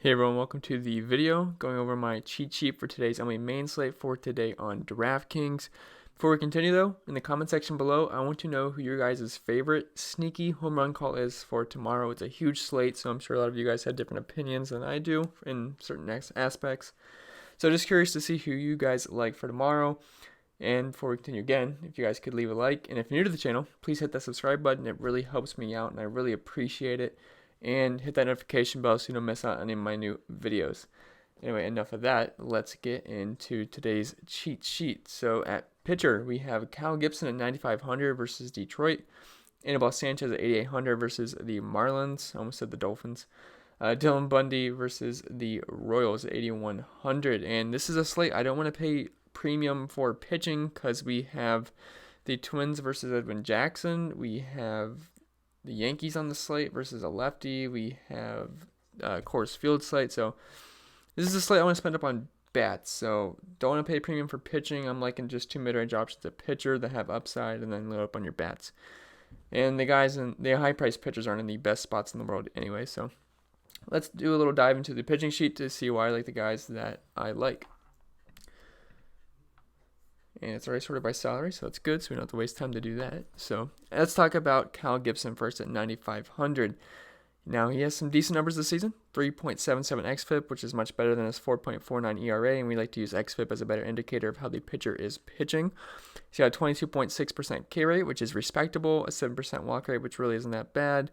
Hey everyone, welcome to the video going over my cheat sheet for today's MLB main slate for today on DraftKings. Before we continue though, in the comment section below, I want to know who your guys' favorite sneaky home run call is for tomorrow. It's a huge slate, so I'm sure a lot of you guys have different opinions than I do in certain aspects. So just curious to see who you guys like for tomorrow. And before we continue again, if you guys could leave a like, and if you're new to the channel, please hit that subscribe button. It really helps me out, and I really appreciate it. And hit that notification bell so you don't miss out on any of my new videos. Anyway, enough of that. Let's get into today's cheat sheet. So at pitcher, we have Cal Gibson at 9,500 versus Detroit. Anibal Sanchez at 8,800 versus the Marlins. I almost said the Dolphins. Dylan Bundy versus the Royals at 8,100. And this is a slate I don't want to pay premium for pitching because we have the Twins versus Edwin Jackson. We have the Yankees on the slate versus a lefty. We have Coors Field slate. So this is a slate I want to spend up on bats. So don't want to pay premium for pitching. I'm liking just two mid-range options at pitcher that have upside and then load up on your bats. And the guys in the high-priced pitchers aren't in the best spots in the world anyway. So let's do a little dive into the pitching sheet to see why I like the guys that I like. And it's already sorted by salary, so it's good, so we don't have to waste time to do that. So let's talk about Cal Gibson first at 9,500. Now, he has some decent numbers this season, 3.77 xFIP, which is much better than his 4.49 ERA, and we like to use xFIP as a better indicator of how the pitcher is pitching. He's got a 22.6% K rate, which is respectable, a 7% walk rate, which really isn't that bad,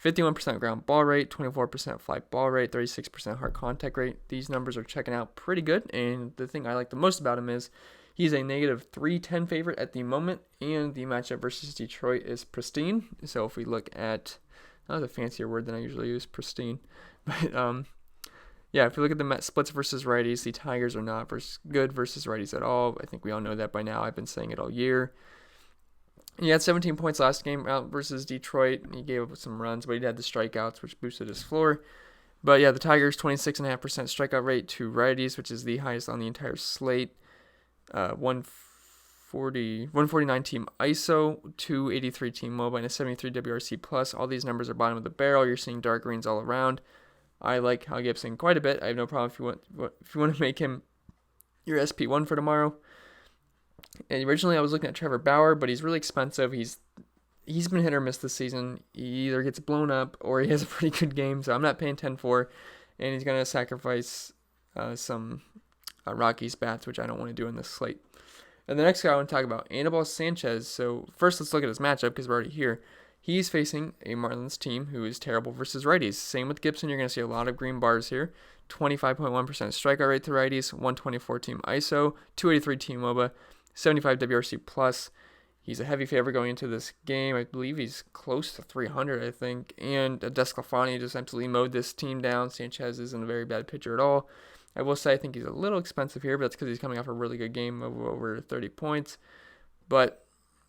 51% ground ball rate, 24% fly ball rate, 36% hard contact rate. These numbers are checking out pretty good, and the thing I like the most about him is he's a negative 310 favorite at the moment, and the matchup versus Detroit is pristine. So if we look at, that was a fancier word than I usually use, pristine. But yeah, if we look at the splits versus righties, the Tigers are not good versus righties at all. I think we all know that by now. I've been saying it all year. He had 17 points last game out versus Detroit. He gave up some runs, but he had the strikeouts, which boosted his floor. But yeah, the Tigers, 26.5% strikeout rate to righties, which is the highest on the entire slate. 149 team ISO, 283 team MOBA, and a 73 WRC plus. All these numbers are bottom of the barrel. You're seeing dark greens all around. I like Cal Gibson quite a bit. I have no problem if you want to make him your SP1 for tomorrow. And originally I was looking at Trevor Bauer, but he's really expensive. He's been hit or miss this season. He either gets blown up or he has a pretty good game, so I'm not paying 10-4, and he's gonna sacrifice some Rockies bats, which I don't want to do in this slate. And the next guy I want to talk about, Anibal Sanchez. So first, let's look at his matchup because we're already here. He's facing a Marlins team who is terrible versus righties. Same with Gibson. You're going to see a lot of green bars here. 25.1% strikeout rate to righties, 124 team ISO, 283 team MOBA, 75 WRC plus. He's a heavy favorite going into this game. I believe he's close to 300, I think. And Desclafani just absolutely mowed this team down. Sanchez isn't a very bad pitcher at all. I will say I think he's a little expensive here, but that's because he's coming off a really good game of over 30 points. But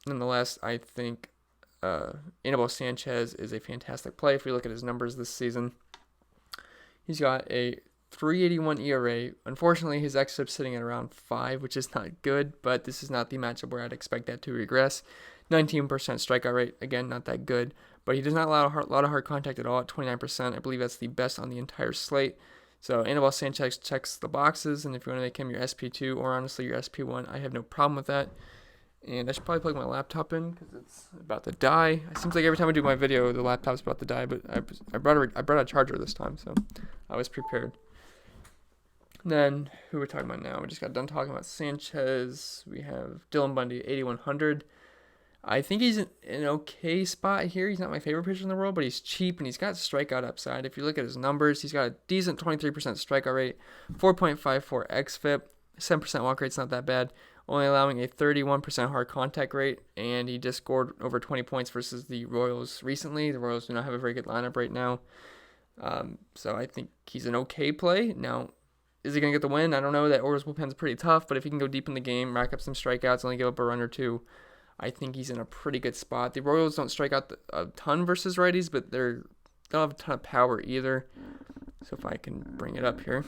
nonetheless, I think Anibal Sanchez is a fantastic play. If we look at his numbers this season, he's got a 3.81 ERA. Unfortunately, his xFIP's sitting at around 5, which is not good, but this is not the matchup where I'd expect that to regress. 19% strikeout rate, again, not that good, but he does not allow a lot of hard contact at all at 29%. I believe that's the best on the entire slate. So Anibal Sanchez checks the boxes, and if you want to make him your SP2 or honestly your SP1, I have no problem with that. And I should probably plug my laptop in because it's about to die. It seems like every time I do my video, the laptop's about to die, but I brought a charger this time, so I was prepared. And then, who we're talking about now? We just got done talking about Sanchez. We have Dylan Bundy, 8,100. I think he's in an okay spot here. He's not my favorite pitcher in the world, but he's cheap and he's got strikeout upside. If you look at his numbers, he's got a decent 23% strikeout rate, 4.54 xFIP, 7% walk rate's not that bad, only allowing a 31% hard contact rate, and he just scored over 20 points versus the Royals recently. The Royals do not have a very good lineup right now, so I think he's an okay play. Now, is he going to get the win? I don't know. That Orioles bullpen's pretty tough, but if he can go deep in the game, rack up some strikeouts, only give up a run or two, I think he's in a pretty good spot. The Royals don't strike out a ton versus righties, but they don't have a ton of power either. So if I can bring it up here.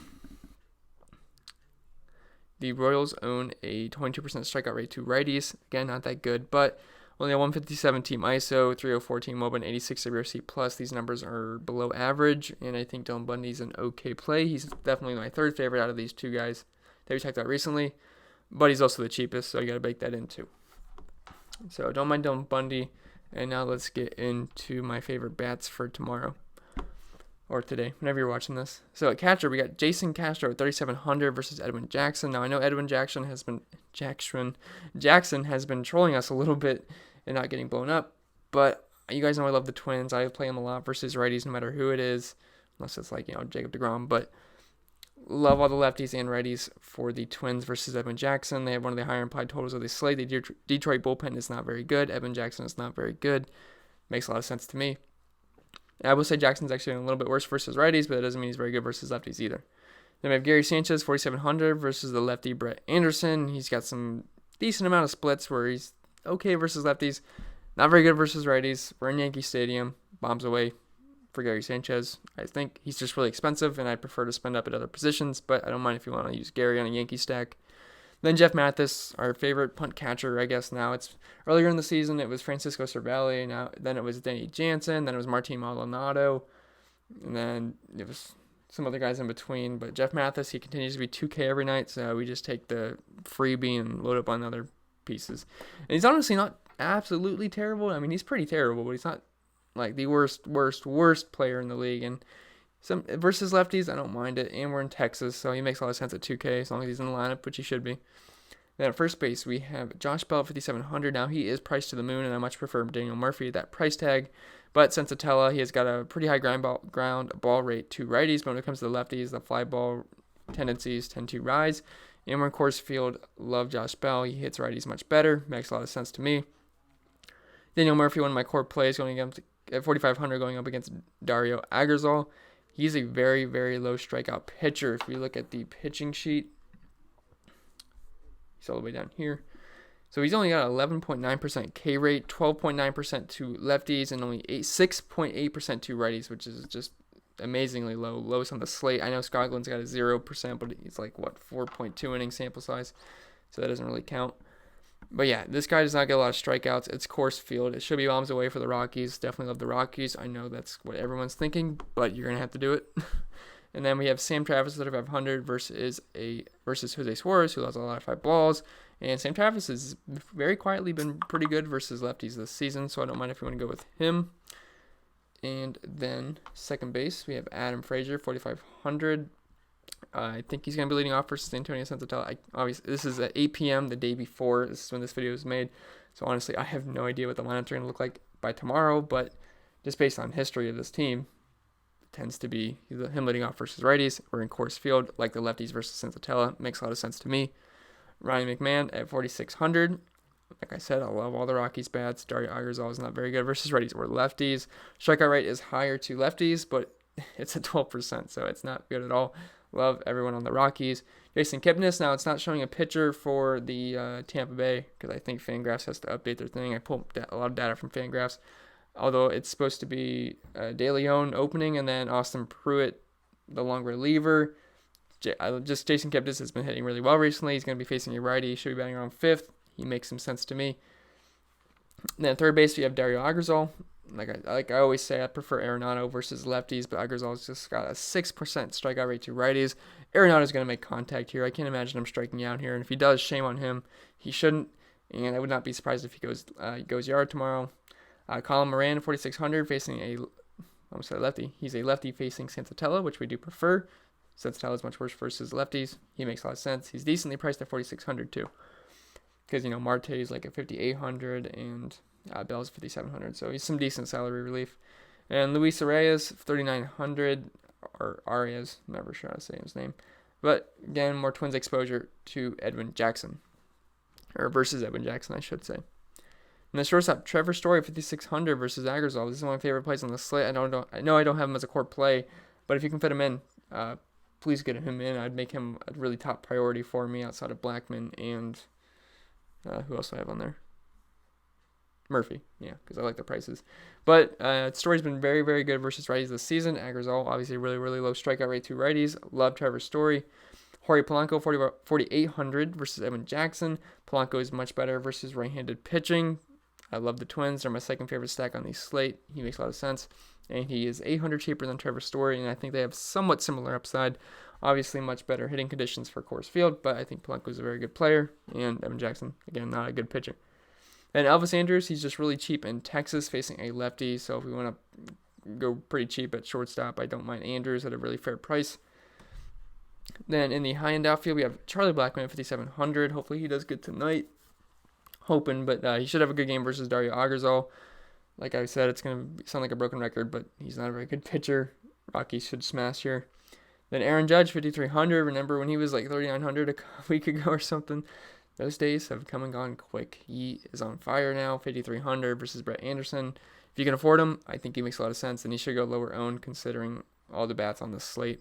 The Royals own a 22% strikeout rate to righties. Again, not that good, but Only a 157 team ISO, 304 team MOBA, and 86 WRC plus. These numbers are below average, and I think Dylan Bundy's an okay play. He's definitely my third favorite out of these two guys that we checked out recently, but he's also the cheapest, so you got to bake that in too. So don't mind Dylan Bundy. And now let's get into my favorite bats for tomorrow. Or today, whenever you're watching this. So at catcher, we got Jason Castro at 3,700 versus Edwin Jackson. Now I know Edwin Jackson has been trolling us a little bit and not getting blown up, but you guys know I love the Twins. I play them a lot versus righties, no matter who it is, unless it's like Jacob deGrom. But love all the lefties and righties for the Twins versus Edwin Jackson. They have one of the higher implied totals of the slate. The Detroit bullpen is not very good. Edwin Jackson is not very good. Makes a lot of sense to me. I will say Jackson's actually a little bit worse versus righties, but it doesn't mean he's very good versus lefties either. Then we have Gary Sanchez, 4,700 versus the lefty Brett Anderson. He's got some decent amount of splits where he's okay versus lefties, not very good versus righties. We're in Yankee Stadium. Bombs away for Gary Sanchez. I think he's just really expensive, and I prefer to spend up at other positions, but I don't mind if you want to use Gary on a Yankee stack. Then Jeff Mathis, our favorite punt catcher, I guess now. It's earlier in the season, it was Francisco Cervelli. Then it was Danny Jansen. Then it was Martin Maldonado. And then it was some other guys in between. But Jeff Mathis, he continues to be 2K every night, so we just take the freebie and load up on other pieces. And he's honestly not absolutely terrible. I mean, he's pretty terrible, but he's not like the worst player in the league. And some versus lefties, I don't mind it. And we're in Texas, so he makes a lot of sense at 2K as long as he's in the lineup, which he should be. Then at first base, we have Josh Bell at 5,700. Now he is priced to the moon, and I much prefer Daniel Murphy at that price tag. But Sensatella, he has got a pretty high ground ball rate to righties, but when it comes to the lefties, the fly ball tendencies tend to rise. And we're in Coors Field, love Josh Bell. He hits righties much better. Makes a lot of sense to me. Daniel Murphy, one of my core plays, going up at 4,500, going up against Dario Aguzal. He's a very, very low strikeout pitcher. If we look at the pitching sheet, he's all the way down here. So he's only got 11.9% K rate, 12.9% to lefties, and only 6.8% to righties, which is just amazingly low. Lowest on the slate. I know Skoglund's got a 0%, but he's like, 4.2 inning sample size. So that doesn't really count. But yeah, this guy does not get a lot of strikeouts. It's Coors Field. It should be bombs away for the Rockies. Definitely love the Rockies. I know that's what everyone's thinking, but you're going to have to do it. And then we have Sam Travis at 3,500 versus Jose Suarez, who loves a lot of fly balls. And Sam Travis has very quietly been pretty good versus lefties this season, so I don't mind if you want to go with him. And then second base, we have Adam Frazier, 4,500. I think he's going to be leading off versus Antonio Sensatella. Obviously, this is at 8 p.m. the day before. This is when this video was made. So honestly, I have no idea what the lineups are going to look like by tomorrow. But just based on history of this team, it tends to be him leading off versus righties. We're in Coors Field, like the lefties versus Sensatella. Makes a lot of sense to me. Ryan McMahon at 4,600. Like I said, I love all the Rockies bats. Dario Aguzal is not very good versus righties or lefties. Strikeout rate is higher to lefties, but it's at 12%, so it's not good at all. Love everyone on the Rockies. Jason Kipnis, now it's not showing a pitcher for the Tampa Bay because I think Fangraphs has to update their thing. I pulled a lot of data from Fangraphs, although it's supposed to be De Leon opening and then Austin Pruitt, the long reliever. Jason Kipnis has been hitting really well recently. He's going to be facing a righty. He should be batting around 5th. He makes some sense to me. And then third base, we have Dario Aguzal. Like I always say, I prefer Arenado versus lefties, but Aguzal's just got a 6% strikeout rate to righties. Arenado's going to make contact here. I can't imagine him striking out here, and if he does, shame on him. He shouldn't, and I would not be surprised if he goes yard tomorrow. Colin Moran, 4,600, facing a lefty. He's a lefty facing Sensatella, which we do prefer. Sensatella is much worse versus lefties. He makes a lot of sense. He's decently priced at 4,600 too, because Marte is like at 5,800 and Bell's 5,700, so he's some decent salary relief. And Luis Arias, 3,900, or Arias, never sure how to say his name. But again, more Twins exposure to Edwin Jackson, or versus Edwin Jackson, I should say. And the shortstop, Trevor Story, 5,600 versus Aguzal. This is one of my favorite plays on the slate. I know I don't have him as a core play, but if you can fit him in, please get him in. I'd make him a really top priority for me outside of Blackman and who else do I have on there? Murphy, yeah, because I like the prices. But Story's been very, very good versus righties this season. Aguzal, obviously, really, really low strikeout rate to righties. Love Trevor Story. Jorge Polanco, 4,800 versus Edwin Jackson. Polanco is much better versus right-handed pitching. I love the Twins. They're my second favorite stack on the slate. He makes a lot of sense. And he is 800 cheaper than Trevor Story, and I think they have somewhat similar upside. Obviously, much better hitting conditions for Coors Field, but I think Polanco is a very good player, and Evan Jackson, again, not a good pitcher. And Elvis Andrus, he's just really cheap in Texas, facing a lefty, so if we want to go pretty cheap at shortstop, I don't mind Andrus at a really fair price. Then in the high-end outfield, we have Charlie Blackmon at 5,700. Hopefully he does good tonight. Hoping, but he should have a good game versus Dario Aguzal. Like I said, it's going to sound like a broken record, but he's not a very good pitcher. Rockies should smash here. Then Aaron Judge, 5,300. Remember when he was like 3,900 a week ago or something? Those days have come and gone quick. He is on fire now, 5,300 versus Brett Anderson. If you can afford him, I think he makes a lot of sense, and he should go lower owned considering all the bats on the slate.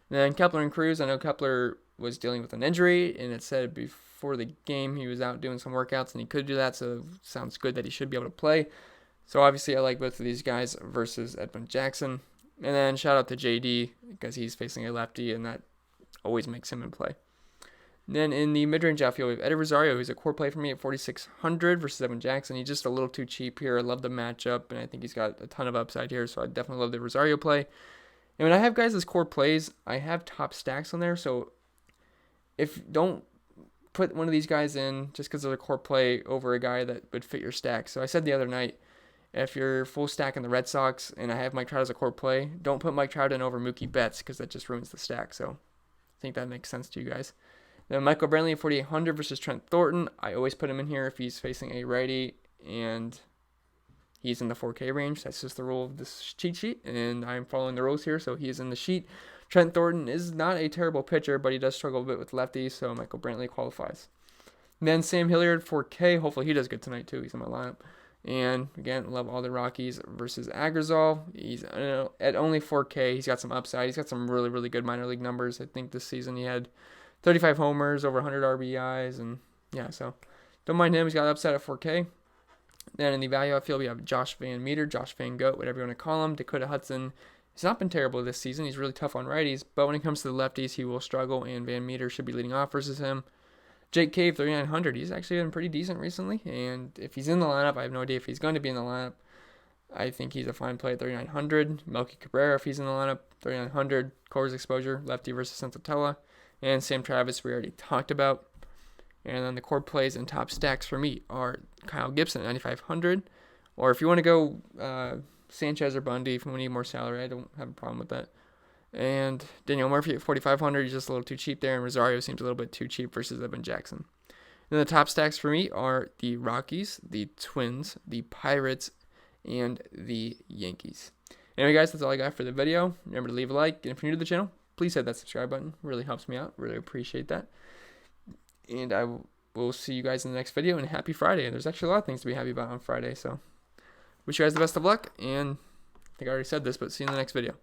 Then Kepler and Cruz. I know Kepler was dealing with an injury, and it said before the game he was out doing some workouts, and he could do that, so it sounds good that he should be able to play. So obviously I like both of these guys versus Edwin Jackson. And then shout out to JD because he's facing a lefty, and that always makes him in play. And then in the mid-range outfield, we have Eddie Rosario, who's a core play for me at 4,600 versus Edwin Jackson. He's just a little too cheap here. I love the matchup, and I think he's got a ton of upside here, so I definitely love the Rosario play. And when I have guys as core plays, I have top stacks on there, so don't put one of these guys in just because they're a core play over a guy that would fit your stack. So I said the other night, if you're full stack in the Red Sox and I have Mike Trout as a core play, don't put Mike Trout in over Mookie Betts because that just ruins the stack. So I think that makes sense to you guys. Then Michael Brantley at 4,800 versus Trent Thornton. I always put him in here if he's facing a righty and he's in the 4K range. That's just the rule of this cheat sheet, and I'm following the rules here, so he is in the sheet. Trent Thornton is not a terrible pitcher, but he does struggle a bit with lefties, so Michael Brantley qualifies. And then Sam Hilliard, 4K. Hopefully he does good tonight, too. He's in my lineup. And, again, love all the Rockies versus Aguzal. He's at only 4K. He's got some upside. He's got some really, really good minor league numbers. I think this season he had 35 homers, over 100 RBIs, and, yeah, so don't mind him. He's got upside at 4K. Then in the value outfield, we have Josh Van Meter, Josh Van Goat, whatever you want to call him. Dakota Hudson. He's not been terrible this season. He's really tough on righties, but when it comes to the lefties, he will struggle, and Van Meter should be leading off versus him. Jake Cave, 3,900. He's actually been pretty decent recently, and if he's in the lineup, I have no idea if he's going to be in the lineup. I think he's a fine play at 3,900. Melky Cabrera, if he's in the lineup, 3,900. Coors exposure, lefty versus Sensatella. And Sam Travis, we already talked about. And then the core plays and top stacks for me are Kyle Gibson at 9,500. Or if you want to go Sanchez or Bundy, if you need more salary, I don't have a problem with that. And Daniel Murphy at 4,500. He's just a little too cheap there. And Rosario seems a little bit too cheap versus Evan Jackson. And the top stacks for me are the Rockies, the Twins, the Pirates, and the Yankees. Anyway, guys, that's all I got for the video. Remember to leave a like. And if you're new to the channel, please hit that subscribe button. It really helps me out. Really appreciate that. And I will see you guys in the next video. And happy Friday. And there's actually a lot of things to be happy about on Friday. So wish you guys the best of luck. And I think I already said this, but see you in the next video.